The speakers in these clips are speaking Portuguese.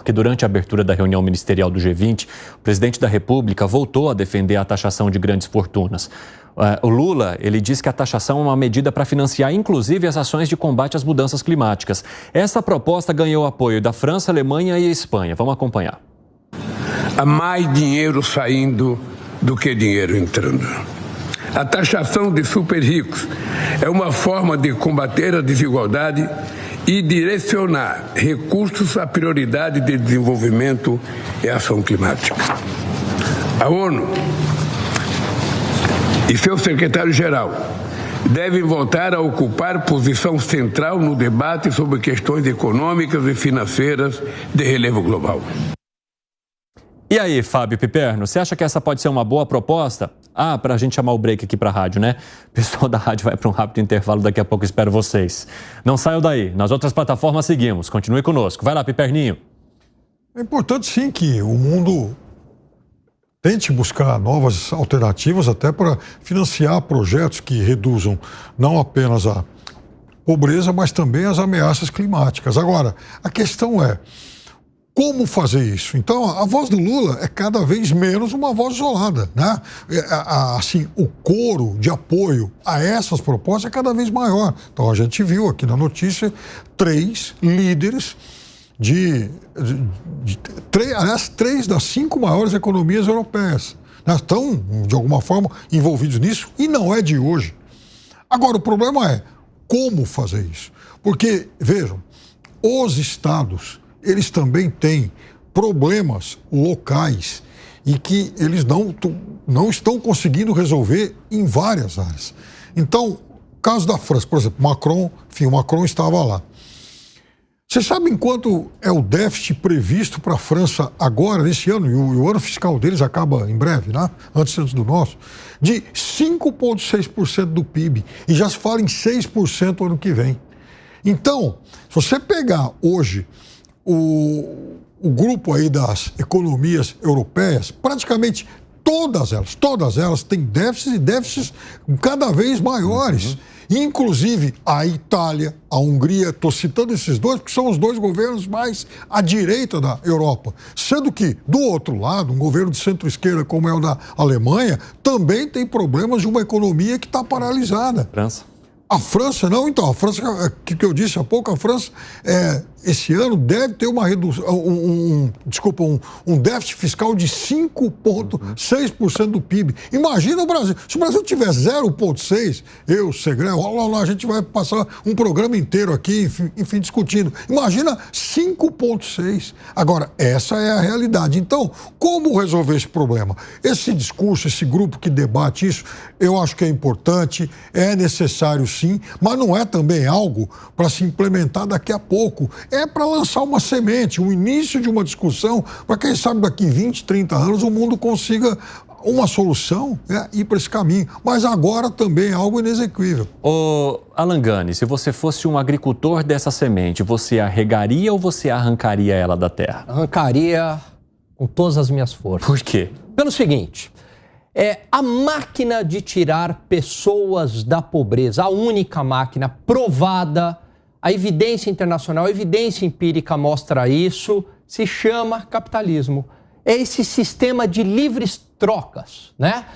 porque durante a abertura da reunião ministerial do G20, o presidente da República voltou a defender a taxação de grandes fortunas. O Lula, ele diz que a taxação é uma medida para financiar, inclusive, as ações de combate às mudanças climáticas. Essa proposta ganhou apoio da França, Alemanha e Espanha. Vamos acompanhar. Há mais dinheiro saindo do que dinheiro entrando. A taxação de super ricos é uma forma de combater a desigualdade e direcionar recursos à prioridade de desenvolvimento e ação climática. A ONU e seu secretário-geral devem voltar a ocupar posição central no debate sobre questões econômicas e financeiras de relevo global. E aí, Fábio Piperno, você acha que essa pode ser uma boa proposta? Para a gente chamar o break aqui para a rádio, né? O pessoal da rádio vai para um rápido intervalo, daqui a pouco espero vocês. Não saiam daí, nas outras plataformas seguimos, continue conosco. Vai lá, Piperninho. É importante sim que o mundo tente buscar novas alternativas até para financiar projetos que reduzam não apenas a pobreza, mas também as ameaças climáticas. Agora, a questão é como fazer isso? Então, a voz do Lula é cada vez menos uma voz isolada, né? Assim, o coro de apoio a essas propostas é cada vez maior. Então, a gente viu aqui na notícia 3 líderes aliás, 3 das 5 maiores economias europeias, né, estão, de alguma forma, envolvidos nisso, e não é de hoje. Agora, o problema é como fazer isso. Porque, vejam, os estados, eles também têm problemas locais e que eles não estão conseguindo resolver em várias áreas. Então, caso da França, por exemplo, o Macron estava lá. Vocês sabem quanto é o déficit previsto para a França agora, nesse ano, e o ano fiscal deles acaba em breve, né? Antes do nosso, de 5,6% do PIB, e já se fala em 6% ano que vem. Então, se você pegar hoje o grupo aí das economias europeias, praticamente todas elas têm déficits cada vez maiores. Inclusive a Itália, a Hungria, estou citando esses dois porque são os 2 governos mais à direita da Europa. Sendo que, do outro lado, um governo de centro-esquerda como é o da Alemanha, também tem problemas de uma economia que está paralisada. França. A França não, então, a França, que eu disse há pouco, a França, esse ano deve ter uma redução, um déficit fiscal de 5,6% do PIB. Imagina o Brasil, se o Brasil tiver 0,6%, a gente vai passar um programa inteiro aqui, enfim, discutindo. Imagina 5,6%. Agora, essa é a realidade. Então, como resolver esse problema? Esse discurso, esse grupo que debate isso, eu acho que é importante, é necessário sim, mas não é também algo para se implementar daqui a pouco. É para lançar uma semente, o início de uma discussão, para quem sabe daqui 20, 30 anos o mundo consiga uma solução, ir para esse caminho. Mas agora também é algo inexequível. Ô, Alan Gani, se você fosse um agricultor dessa semente, você a regaria ou você arrancaria ela da terra? Arrancaria com todas as minhas forças. Por quê? Pelo seguinte, a máquina de tirar pessoas da pobreza, a única máquina provada, a evidência internacional, a evidência empírica mostra isso, se chama capitalismo. É esse sistema de livres trocas, né?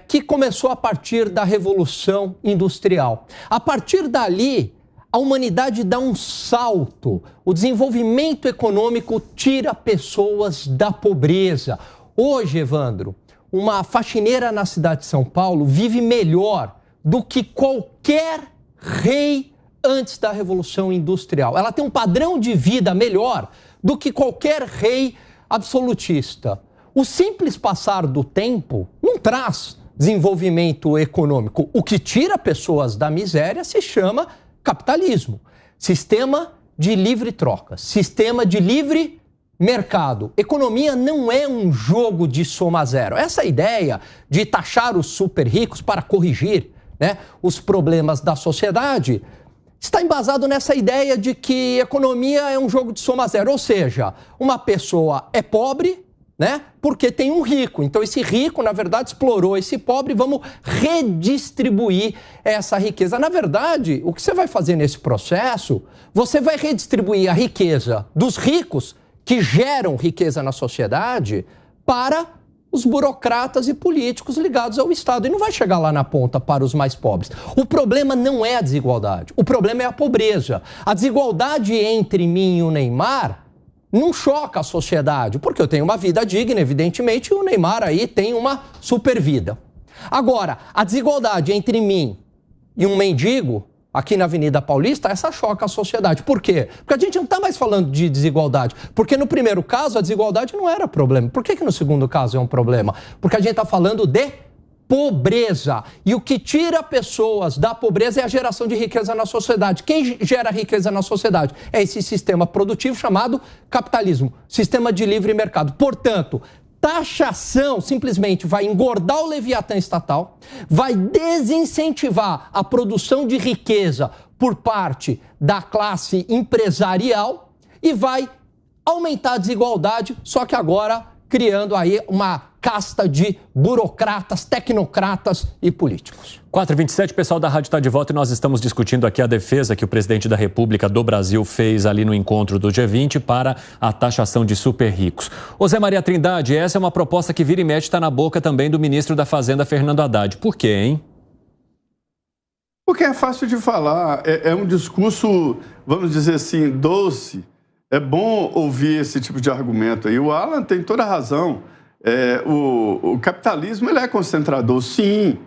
Que começou a partir da Revolução Industrial. A partir dali, a humanidade dá um salto. O desenvolvimento econômico tira pessoas da pobreza. Hoje, Evandro, uma faxineira na cidade de São Paulo vive melhor do que qualquer rei antes da Revolução Industrial. Ela tem um padrão de vida melhor do que qualquer rei absolutista. O simples passar do tempo não traz desenvolvimento econômico. O que tira pessoas da miséria se chama capitalismo. Sistema de livre troca, sistema de livre mercado. Economia não é um jogo de soma zero. Essa ideia de taxar os super ricos para corrigir, né, os problemas da sociedade está embasado nessa ideia de que economia é um jogo de soma zero. Ou seja, uma pessoa é pobre, né, porque tem um rico. Então esse rico, na verdade, explorou esse pobre e vamos redistribuir essa riqueza. Na verdade, o que você vai fazer nesse processo, você vai redistribuir a riqueza dos ricos que geram riqueza na sociedade para os burocratas e políticos ligados ao Estado. E não vai chegar lá na ponta para os mais pobres. O problema não é a desigualdade, o problema é a pobreza. A desigualdade entre mim e o Neymar não choca a sociedade, porque eu tenho uma vida digna, evidentemente, e o Neymar aí tem uma super vida. Agora, a desigualdade entre mim e um mendigo aqui na Avenida Paulista, essa choca a sociedade. Por quê? Porque a gente não está mais falando de desigualdade. Porque no primeiro caso a desigualdade não era problema. Por que no segundo caso é um problema? Porque a gente está falando de pobreza. E o que tira pessoas da pobreza é a geração de riqueza na sociedade. Quem gera riqueza na sociedade? É esse sistema produtivo chamado capitalismo, sistema de livre mercado. Portanto, taxação simplesmente vai engordar o leviatã estatal, vai desincentivar a produção de riqueza por parte da classe empresarial e vai aumentar a desigualdade, só que agora criando aí uma casta de burocratas, tecnocratas e políticos. 4h27, pessoal da rádio está de volta e nós estamos discutindo aqui a defesa que o presidente da República do Brasil fez ali no encontro do G20 para a taxação de super ricos. Ô Zé Maria Trindade, essa é uma proposta que vira e mexe está na boca também do ministro da Fazenda, Fernando Haddad. Por quê, hein? Porque é fácil de falar, é um discurso, vamos dizer assim, doce. É bom ouvir esse tipo de argumento aí. O Alan tem toda a razão. O capitalismo ele é concentrador, sim.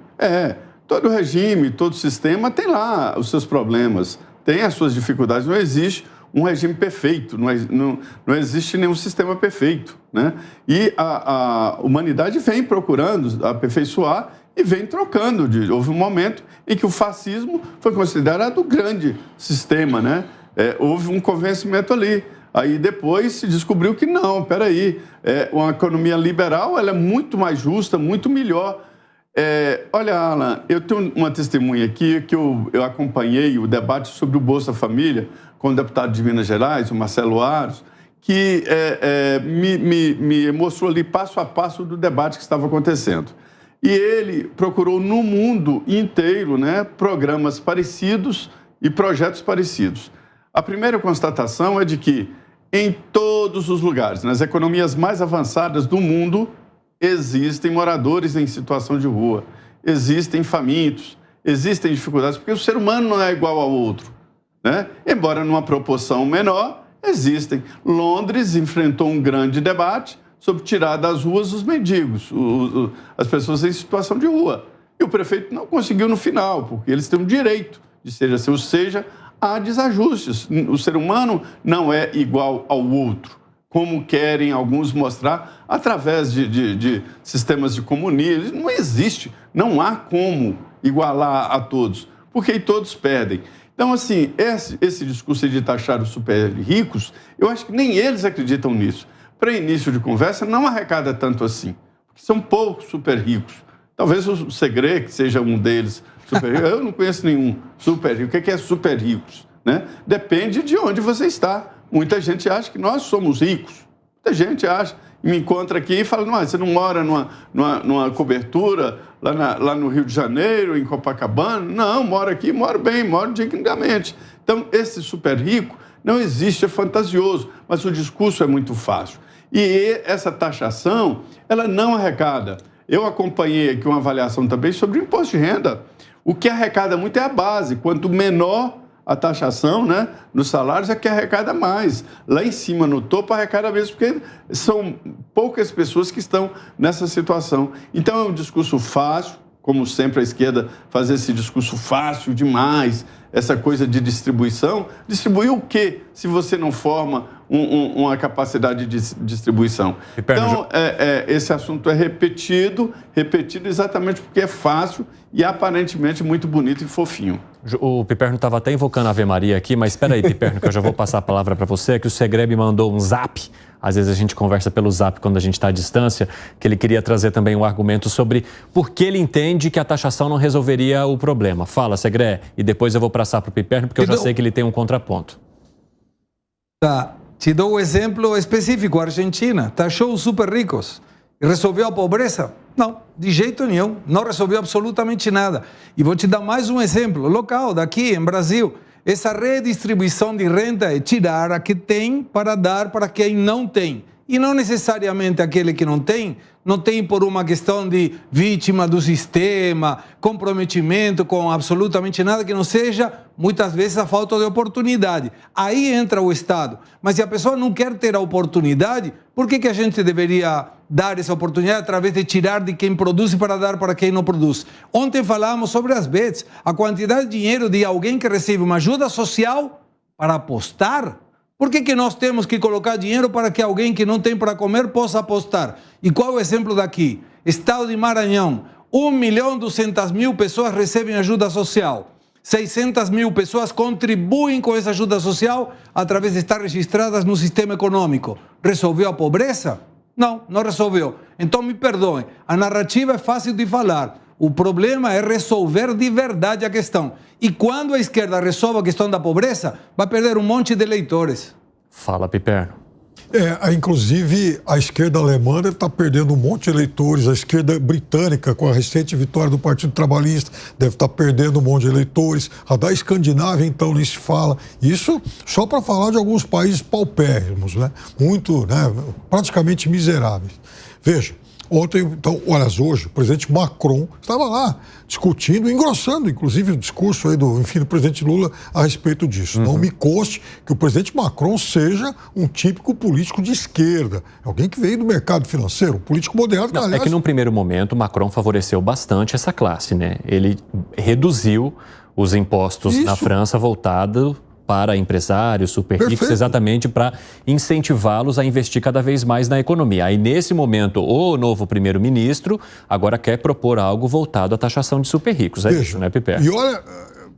Todo regime, todo sistema tem lá os seus problemas, tem as suas dificuldades. Não existe um regime perfeito, não existe nenhum sistema perfeito, né? E a humanidade vem procurando aperfeiçoar e vem trocando. Houve um momento em que o fascismo foi considerado o grande sistema, né? Houve um convencimento ali. Aí depois se descobriu que não, peraí, uma economia liberal ela é muito mais justa, muito melhor. Olha, Alan, eu tenho uma testemunha aqui que eu acompanhei o debate sobre o Bolsa Família com o deputado de Minas Gerais, o Marcelo Aros, que me mostrou ali passo a passo do debate que estava acontecendo. E ele procurou no mundo inteiro, né, programas parecidos e projetos parecidos. A primeira constatação é de que em todos os lugares, nas economias mais avançadas do mundo, existem moradores em situação de rua, existem famintos, existem dificuldades, porque o ser humano não é igual ao outro, né? Embora numa proporção menor, existem. Londres enfrentou um grande debate sobre tirar das ruas os mendigos, as pessoas em situação de rua. E o prefeito não conseguiu no final, porque eles têm um direito de ser assim, ou seja, há desajustes. O ser humano não é igual ao outro, como querem alguns mostrar através de sistemas de comunismo. Não existe, não há como igualar a todos, porque todos perdem. Então, assim, esse discurso de taxar os super ricos, eu acho que nem eles acreditam nisso. Para início de conversa, não arrecada tanto assim, porque são poucos super ricos. Talvez o Segre, que seja um deles, super rico. Eu não conheço nenhum super rico. O que é super ricos? Né? Depende de onde você está. Muita gente acha que nós somos ricos. Muita gente acha, me encontra aqui e fala, não, você não mora numa cobertura lá no Rio de Janeiro, em Copacabana? Não, moro aqui, moro bem, moro dignamente. Então, esse super rico não existe, é fantasioso, mas o discurso é muito fácil. E essa taxação, ela não arrecada. Eu acompanhei aqui uma avaliação também sobre o imposto de renda. O que arrecada muito é a base. Quanto menor a taxação, né, nos salários, é que arrecada mais. Lá em cima, no topo, arrecada mesmo, porque são poucas pessoas que estão nessa situação. Então, é um discurso fácil, como sempre a esquerda faz esse discurso fácil demais, essa coisa de distribuição. Distribuir o quê, se você não forma uma capacidade de distribuição? Então, esse assunto é repetido exatamente porque é fácil e aparentemente muito bonito e fofinho. O Piperno estava até invocando a Ave Maria aqui, mas espera aí, Piperno, que eu já vou passar a palavra para você, que o Segre me mandou um zap. Às vezes a gente conversa pelo zap quando a gente está à distância, que ele queria trazer também um argumento sobre por que ele entende que a taxação não resolveria o problema. Fala, Segre, e depois eu vou passar para o Piperno, porque eu já sei que ele tem um contraponto. Tá, te dou um exemplo específico, a Argentina taxou os super ricos e resolveu a pobreza? Não, de jeito nenhum, não resolveu absolutamente nada. E vou te dar mais um exemplo local, daqui em Brasil. essa redistribuição de renda é tirar a que tem para dar para quem não tem. E não necessariamente aquele que não tem por uma questão de vítima do sistema, comprometimento com absolutamente nada que não seja, muitas vezes, a falta de oportunidade. Aí entra o Estado. Mas se a pessoa não quer ter a oportunidade, por que a gente deveria dar essa oportunidade através de tirar de quem produz para dar para quem não produz? Ontem falávamos sobre as bets, a quantidade de dinheiro de alguém que recebe uma ajuda social para apostar. Por que nós temos que colocar dinheiro para que alguém que não tem para comer possa apostar? E qual é o exemplo daqui? Estado de Maranhão, 1.200.000 pessoas recebem ajuda social. 600.000 pessoas contribuem com essa ajuda social através de estar registradas no sistema econômico. Resolveu a pobreza? Não, não resolveu. Então me perdoem, a narrativa é fácil de falar. O problema é resolver de verdade a questão. E quando a esquerda resolve a questão da pobreza, vai perder um monte de eleitores. Fala, Piperno. Inclusive, a esquerda alemã deve estar perdendo um monte de eleitores. A esquerda britânica, com a recente vitória do Partido Trabalhista, deve estar perdendo um monte de eleitores. A da Escandinávia, então, nem se fala. Isso só para falar de alguns países paupérrimos, né? Muito, né? Praticamente miseráveis. Veja. Ontem, então, hoje, o presidente Macron estava lá discutindo, engrossando, inclusive, o discurso aí do presidente Lula a respeito disso. Não me conste que o presidente Macron seja um típico político de esquerda. Alguém que veio do mercado financeiro, um político moderado. Não, aliás... É que, num primeiro momento, Macron favoreceu bastante essa classe, né? Ele reduziu os impostos na França voltado para empresários, super ricos, exatamente para incentivá-los a investir cada vez mais na economia. Aí, nesse momento, o novo primeiro-ministro agora quer propor algo voltado à taxação de super ricos. É isso, né, Piperno? E olha,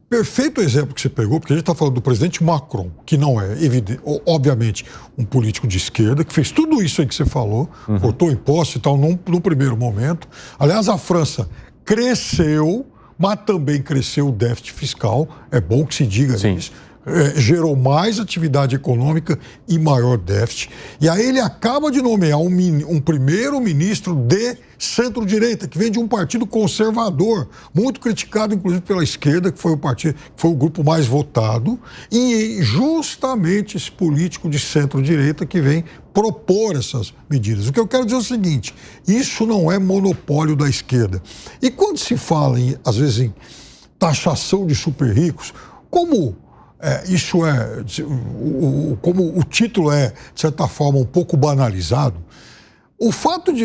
perfeito exemplo que você pegou, porque a gente está falando do presidente Macron, que não é, evidente, obviamente, um político de esquerda, que fez tudo isso aí que você falou, cortou impostos e tal, no primeiro momento. Aliás, a França cresceu, mas também cresceu o déficit fiscal, é bom que se diga isso. Gerou mais atividade econômica e maior déficit. E aí ele acaba de nomear um primeiro-ministro de centro-direita, que vem de um partido conservador, muito criticado, inclusive, pela esquerda, que foi o grupo mais votado, e justamente esse político de centro-direita que vem propor essas medidas. O que eu quero dizer é o seguinte: isso não é monopólio da esquerda. E quando se fala, às vezes, em taxação de super ricos, como como o título é, de certa forma, um pouco banalizado, o fato de,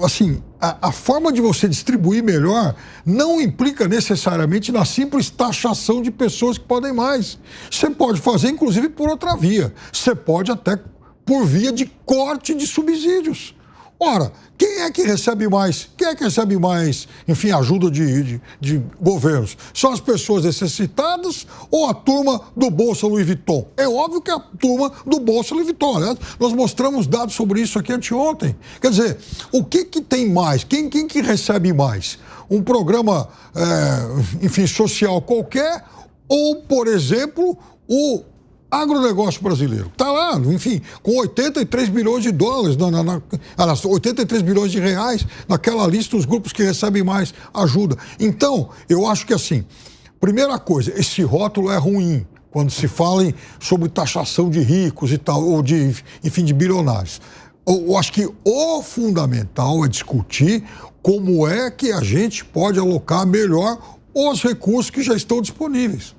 assim, a forma de você distribuir melhor não implica necessariamente na simples taxação de pessoas que podem mais. Você pode fazer, inclusive, por outra via. Você pode até por via de corte de subsídios. Ora, quem é que recebe mais? Quem é que recebe mais, enfim, ajuda de governos? São as pessoas necessitadas ou a turma do Bolsa Louis Vuitton? É óbvio que é a turma do Bolsa Louis Vuitton. Aliás, nós mostramos dados sobre isso aqui anteontem. Quer dizer, o que tem mais? Quem que recebe mais? Um programa, enfim, social qualquer ou, por exemplo, o agronegócio brasileiro. Está lá, enfim, com 83 bilhões de dólares, 83 bilhões de reais naquela lista dos grupos que recebem mais ajuda. Então, eu acho que assim, primeira coisa, esse rótulo é ruim quando se fala sobre taxação de ricos e tal, ou de, enfim, de bilionários. Eu acho que o fundamental é discutir como é que a gente pode alocar melhor os recursos que já estão disponíveis.